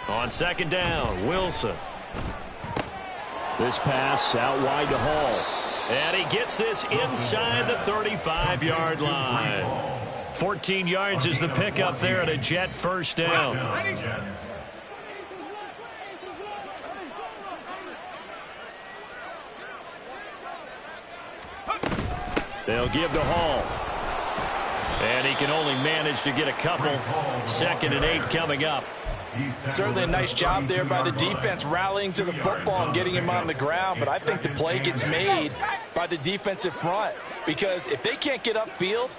On second down, Wilson. This pass out wide to Hall. And he gets this inside the 35-yard line. 14 yards is the pickup there at a Jet first down. They'll give to Hall. And he can only manage to get a couple. 2nd and 8 coming up. Certainly a nice job there by the defense rallying to the football and getting him on the ground, but I think the play gets made by the defensive front because if they can't get upfield,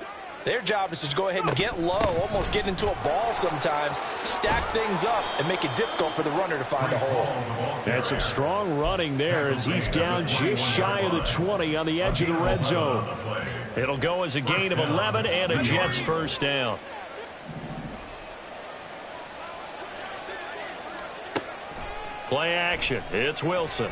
their job is to go ahead and get low, almost get into a ball sometimes, stack things up, and make it difficult for the runner to find a hole. That's some strong running there as he's down just shy of the 20 on the edge of the red zone. It'll go as a gain of 11 and a Jets first down. Play action. It's Wilson.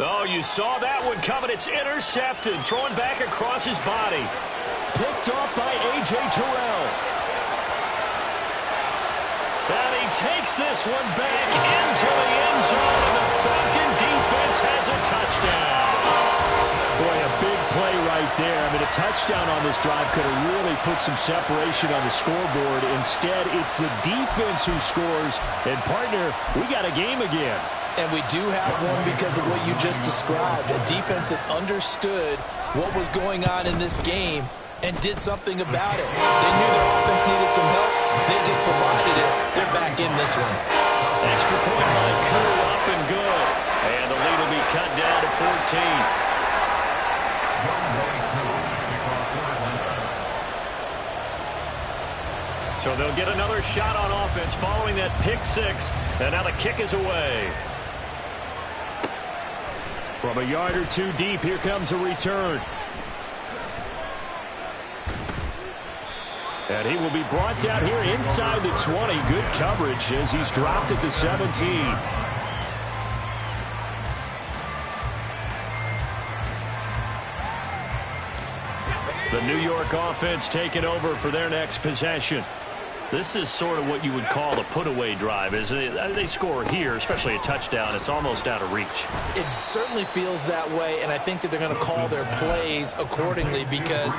Oh, you saw that one coming. It's intercepted. Throwing back across his body. Picked off by A.J. Terrell. And he takes this one back into the end zone, and the Falcon defense has a touchdown. Boy, a big play right there. I mean, a touchdown on this drive could have really put some separation on the scoreboard. Instead, it's the defense who scores. And, partner, we got a game again. And we do have one because of what you just described. A defense that understood what was going on in this game and did something about it. They knew their offense needed some help. They just provided it. They're back in this one. Extra point by Crew up and good. And the lead will be cut down to 14. So they'll get another shot on offense following that pick six. And now the kick is away. From a yard or two deep, here comes a return. And he will be brought down here inside the 20. Good coverage as he's dropped at the 17. The New York offense taking over for their next possession. This is sort of what you would call a put-away drive, isn't it? They score here, especially a touchdown. It's almost out of reach. It certainly feels that way, and I think that they're going to call their plays accordingly, because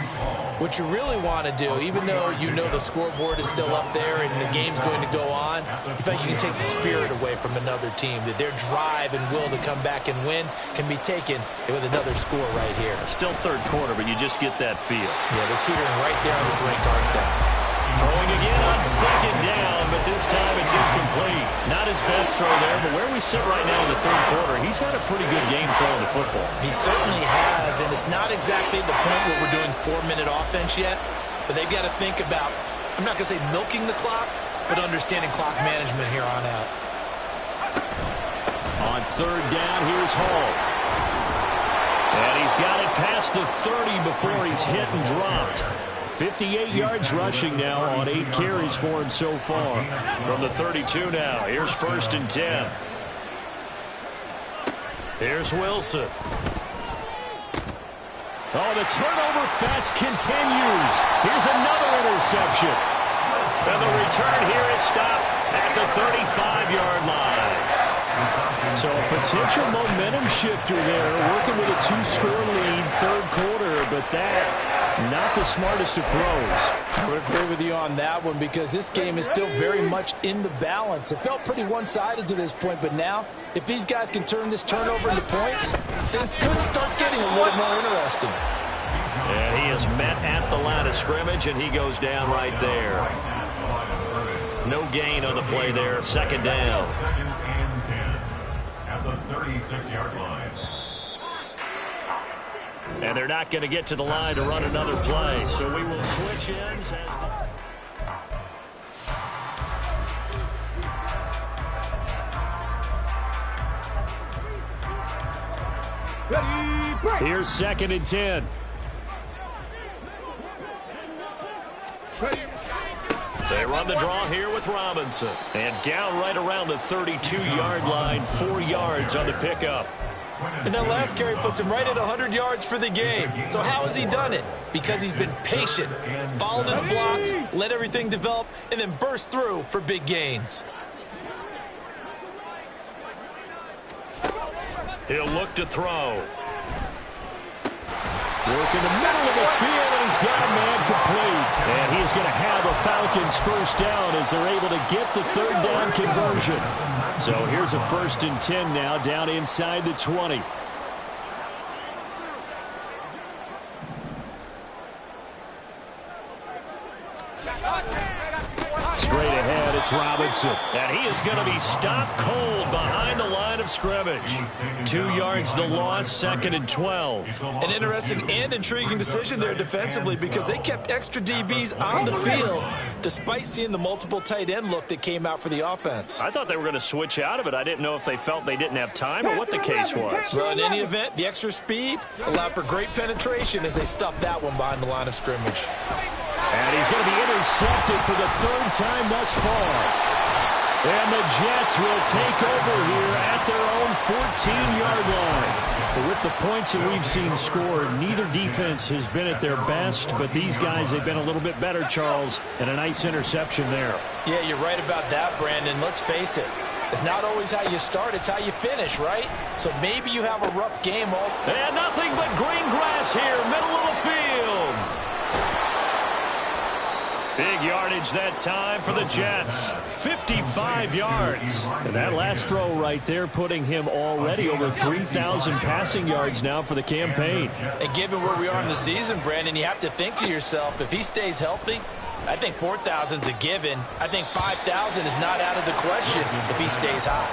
what you really want to do, even though you know the scoreboard is still up there and the game's going to go on, in fact, you can take the spirit away from another team, that their drive and will to come back and win can be taken with another score right here. Still third quarter, but you just get that feel. Yeah, they're teetering right there on the brink, aren't they? Throwing again on second down, but this time it's incomplete. Not his best throw there, but where we sit right now in the third quarter, he's had a pretty good game throwing the football. He certainly has, and it's not exactly the point where we're doing 4-minute offense yet, but they've got to think about, I'm not going to say milking the clock, but understanding clock management here on out. On third down, here's Hall. And he's got it past the 30 before he's hit and dropped. 58 yards rushing now on 8 carries for him so far. From the 32 now, here's 1st and 10. Here's Wilson. Oh, the turnover fest continues. Here's another interception. And the return here is stopped at the 35-yard line. So a potential momentum shifter there, working with a 2-score lead, third quarter, but that not the smartest of throws. I would agree with you on that one, because this game is still very much in the balance. It felt pretty one-sided to this point, but now, if these guys can turn this turnover into points, things could start getting a little more interesting. And he is met at the line of scrimmage, and he goes down right there. No gain on the play there. Second down. Second and 10 at the 36-yard line. And they're not going to get to the line to run another play, so we will switch ends as Here's 2nd and 10. They run the draw here with Robinson. And down right around the 32-yard line, 4 yards on the pickup. And that last carry puts him right at 100 yards for the game. So how has he done it? Because he's been patient, followed his blocks, let everything develop, and then burst through for big gains. He'll look to throw. Work in the middle of the field, and he's got a man complete. And he's going to have a Falcons first down as they're able to get the third down conversion. So here's a 1st and 10 now, down inside the 20. Straight ahead, it's Robinson. And he is going to be stopped cold behind the line of scrimmage. 2 yards the loss, 2nd and 12. An interesting and intriguing decision there defensively, because they kept extra DBs on the field despite seeing the multiple tight end look that came out for the offense. I thought they were going to switch out of it. I didn't know if they felt they didn't have time or what the case was. Well, in any event, the extra speed allowed for great penetration as they stuffed that one behind the line of scrimmage. And he's going to be intercepted for the 3rd time thus far. And the Jets will take over here at their own 14-yard line. But with the points that we've seen scored, neither defense has been at their best, but these guys have been a little bit better, Charles, and a nice interception there. Yeah, you're right about that, Brandon. Let's face it. It's not always how you start, it's how you finish, right? So maybe you have a rough game. And nothing but green grass here, middle of the field. Big yardage that time for the Jets. 55 yards. And that last throw right there putting him already over 3,000 passing yards now for the campaign. And given where we are in the season, Brandon, you have to think to yourself, if he stays healthy, I think 4,000's a given. I think 5,000 is not out of the question if he stays high.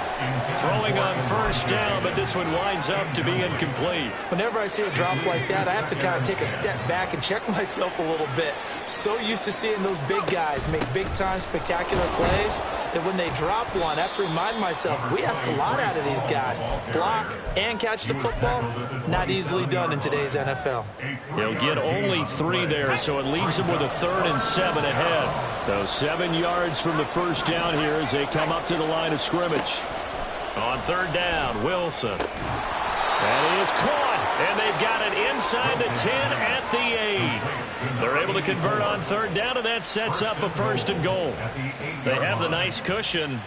Throwing on first down, but this one winds up to be incomplete. Whenever I see a drop like that, I have to kind of take a step back and check myself a little bit. So used to seeing those big guys make big-time spectacular plays that when they drop one, I have to remind myself, we ask a lot out of these guys. Block and catch the football, not easily done in today's NFL. He'll get only 3 there, so it leaves him with a 3rd and 7 ahead. So 7 yards from the first down here as they come up to the line of scrimmage. On 3rd down, Wilson. And he is caught, and they've got it inside the 10 at the 8. They're able to convert on third down, and that sets up a 1st and goal. They have the nice cushion.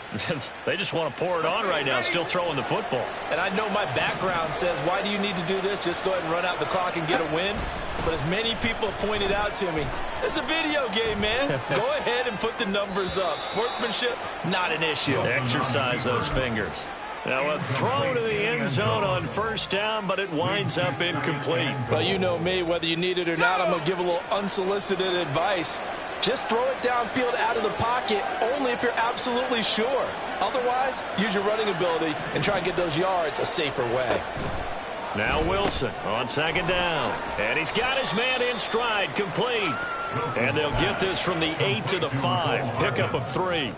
They just want to pour it on right now, still throwing the football. And I know my background says, why do you need to do this? Just go ahead and run out the clock and get a win. But as many people have pointed out to me, it's a video game, man. Go ahead and put the numbers up. Sportsmanship, not an issue. Exercise those fingers. Now a throw to the end zone on 1st down, but it winds up incomplete. Well, you know me, whether you need it or not, I'm going to give a little unsolicited advice. Just throw it downfield out of the pocket, only if you're absolutely sure. Otherwise, use your running ability and try and get those yards a safer way. Now Wilson on 2nd down. And he's got his man in stride, complete. And they'll get this from the 8 to the 5. Pickup of 3.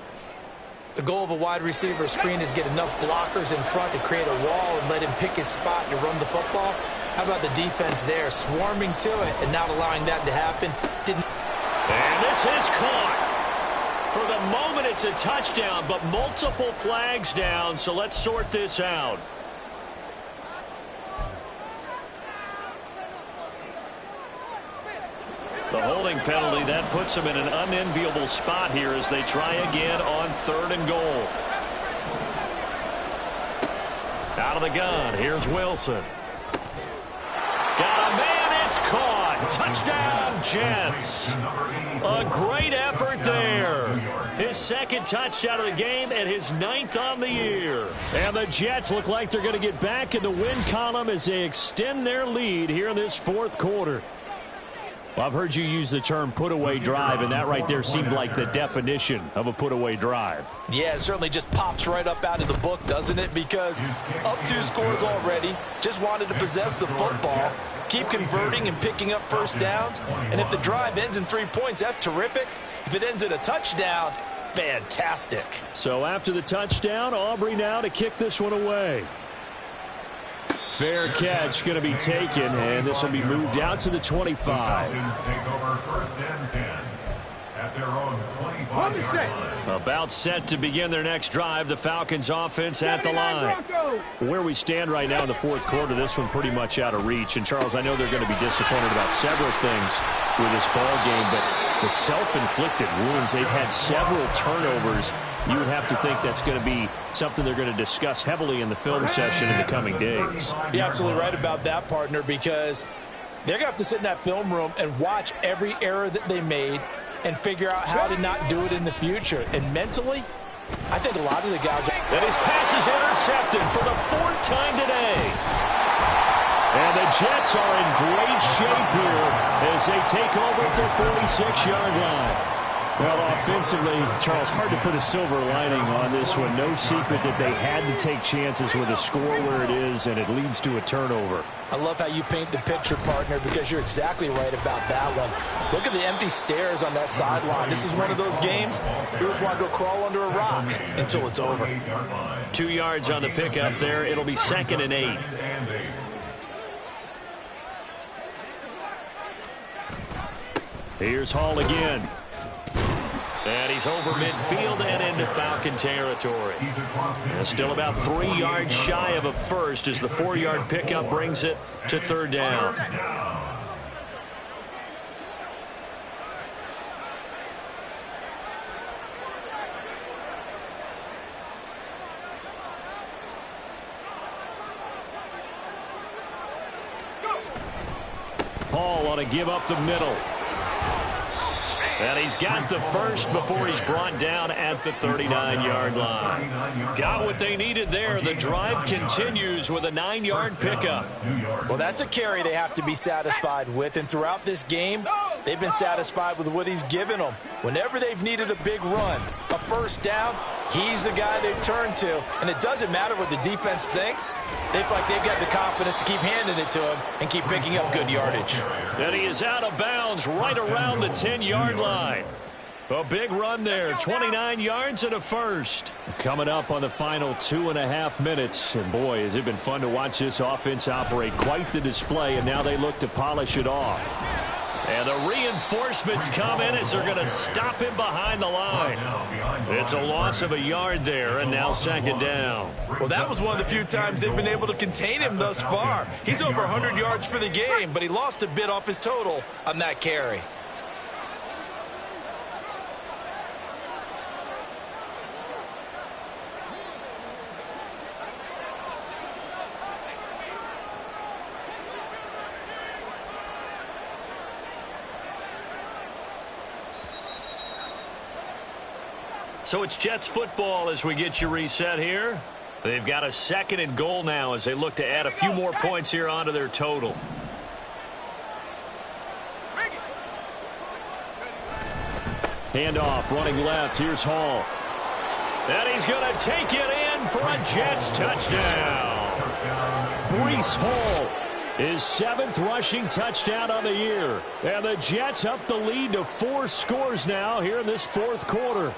The goal of a wide receiver screen is get enough blockers in front to create a wall and let him pick his spot to run the football. How about the defense there, swarming to it and not allowing that to happen? And this is caught. For the moment, it's a touchdown, but multiple flags down, so let's sort this out. The holding penalty, that puts them in an unenviable spot here as they try again on 3rd and goal. Out of the gun, here's Wilson. Got a man, it's caught. Touchdown, Jets. A great effort there. His 2nd touchdown of the game and his 9th on the year. And the Jets look like they're going to get back in the win column as they extend their lead here in this 4th quarter. Well, I've heard you use the term put-away drive, and that right there seemed like the definition of a put-away drive. Yeah, it certainly just pops right up out of the book, doesn't it? Because up 2 scores already, just wanted to possess the football, keep converting and picking up 1st downs. And if the drive ends in 3 points, that's terrific. If it ends in a touchdown, fantastic. So after the touchdown, Aubrey now to kick this one away. Fair catch going to be taken, and this will be moved out to the 25. Take over 1st and 10 at their own 25-yard line. About set to begin their next drive, the Falcons offense at the line. Where we stand right now in the 4th quarter, this one pretty much out of reach. And, Charles, I know they're going to be disappointed about several things with this ball game, but the self-inflicted wounds, they've had several turnovers. You would have to think that's going to be something they're going to discuss heavily in the film session in the coming days. You're absolutely right about that, partner, because they're going to have to sit in that film room and watch every error that they made and figure out how to not do it in the future. And mentally, I think a lot of the guys... And his pass is intercepted for the 4th time today. And the Jets are in great shape here as they take over at their 46-yard line. Well, offensively, Charles, hard to put a silver lining on this one. No secret that they had to take chances with a score where it is, and it leads to a turnover. I love how you paint the picture, partner, because you're exactly right about that one. Look at the empty stairs on that sideline. This is one of those games you just want to go crawl under a rock until it's over. 2 yards on the pickup there. It'll be 2nd and 8. Here's Hall again. And he's over midfield and into Falcon territory. Still about 3 yards shy of a first as the 4-yard pickup brings it to 3rd down. Paul on a give up the middle. And he's got the first before he's brought down at the 39-yard line. Got what they needed there. The drive continues with a 9-yard pickup. Well, that's a carry they have to be satisfied with. And throughout this game, they've been satisfied with what he's given them. Whenever they've needed a big run, a 1st down, he's the guy they turn to. And it doesn't matter what the defense thinks. They feel like they've got the confidence to keep handing it to him and keep picking up good yardage. And he is out of bounds right around the 10-yard line. A big run there, 29 yards and a first. Coming up on the final 2.5 minutes. And boy, has it been fun to watch this offense operate. Quite the display, and now they look to polish it off. And the reinforcements come in as they're going to stop him behind the line. It's a loss of a yard there, and now 2nd down. Well, that was one of the few times they've been able to contain him thus far. He's over 100 yards for the game, but he lost a bit off his total on that carry. So it's Jets football as we get you reset here. They've got a 2nd and goal now as they look to add a few more points here onto their total. Handoff, running left. Here's Hall. And he's going to take it in for a Jets touchdown. Breece Hall, his 7th rushing touchdown on the year. And the Jets up the lead to 4 scores now here in this 4th quarter.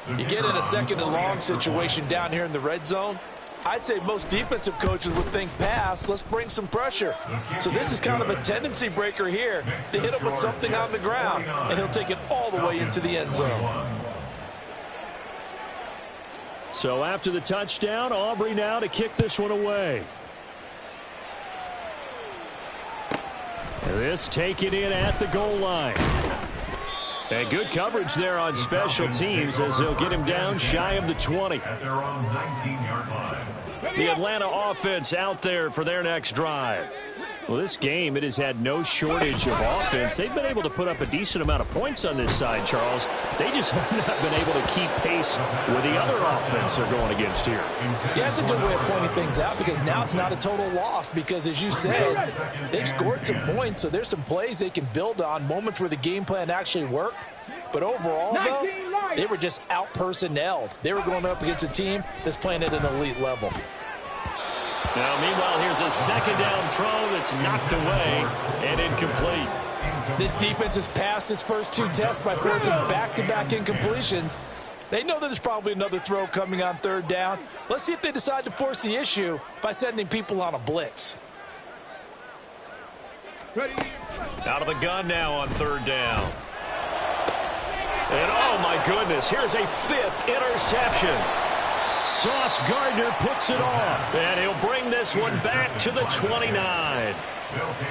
You get in a 2nd and long situation down here in the red zone. I'd say most defensive coaches would think pass, let's bring some pressure. So this is kind of a tendency breaker here to hit him with something on the ground, and he'll take it all the way into the end zone. So after the touchdown, Aubrey now to kick this one away. This taken in at the goal line. And good coverage there on special teams as they'll get him down shy of the 20. At their own 19-yard line. The Atlanta offense out there for their next drive. Well, this game, it has had no shortage of offense. They've been able to put up a decent amount of points on this side, Charles. They just have not been able to keep pace with the other offense they're going against here. Yeah, it's a good way of pointing things out because now it's not a total loss because, as you said, they've scored some points, so there's some plays they can build on, moments where the game plan actually worked. But overall, though, they were just out-personnelled. They were going up against a team that's playing at an elite level. Now, meanwhile, here's a 2nd down throw that's knocked away and incomplete. This defense has passed its first 2 tests by forcing back-to-back incompletions. They know that there's probably another throw coming on 3rd down. Let's see if they decide to force the issue by sending people on a blitz. Out of the gun now on 3rd down. And, oh, my goodness, here's a 5th interception. Sauce Gardner picks it off, and he'll bring this one back to the 29.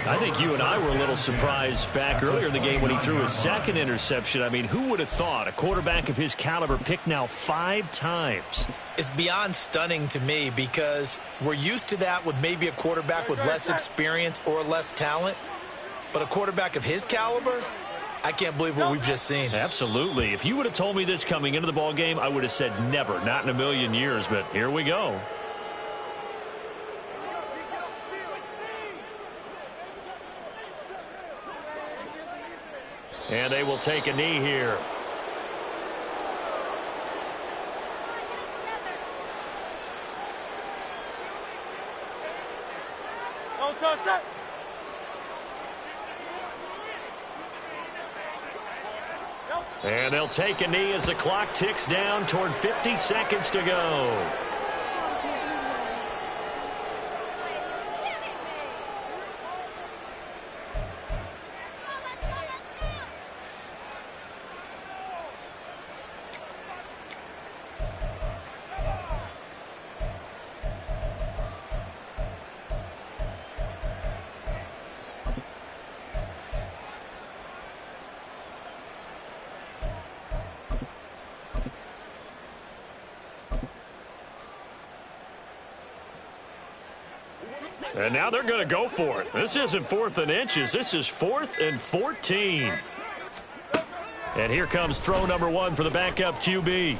I think you and I were a little surprised back earlier in the game when he threw his 2nd interception. I mean, who would have thought a quarterback of his caliber picked now 5 times? It's beyond stunning to me because we're used to that with maybe a quarterback with less experience or less talent. But a quarterback of his caliber, I can't believe what we've just seen. Absolutely. If you would have told me this coming into the ball game, I would have said never, not in a million years, but here we go. And they will take a knee here. And they'll take a knee as the clock ticks down toward 50 seconds to go. And now they're going to go for it. This isn't 4th and inches. This is 4th and 14. And here comes throw number 1 for the backup QB.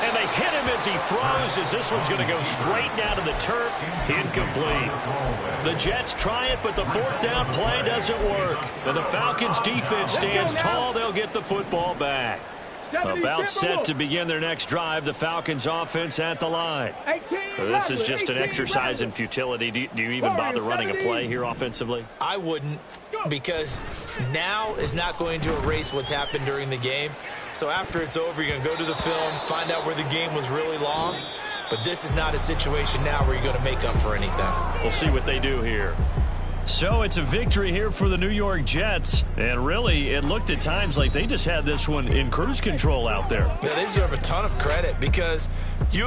And they hit him as he throws, as this one's going to go straight down to the turf. Incomplete. The Jets try it, but the 4th down play doesn't work. And the Falcons defense stands tall. They'll get the football back. About set to begin their next drive, the Falcons offense at the line. This is just an exercise in futility. Do you even bother running a play here offensively? I wouldn't, because now is not going to erase what's happened during the game. So after it's over, you're going to go to the film, find out where the game was really lost. But this is not a situation now where you're going to make up for anything. We'll see what they do here. So it's a victory here for the New York Jets. And really, it looked at times like they just had this one in cruise control out there. Yeah, they deserve a ton of credit because you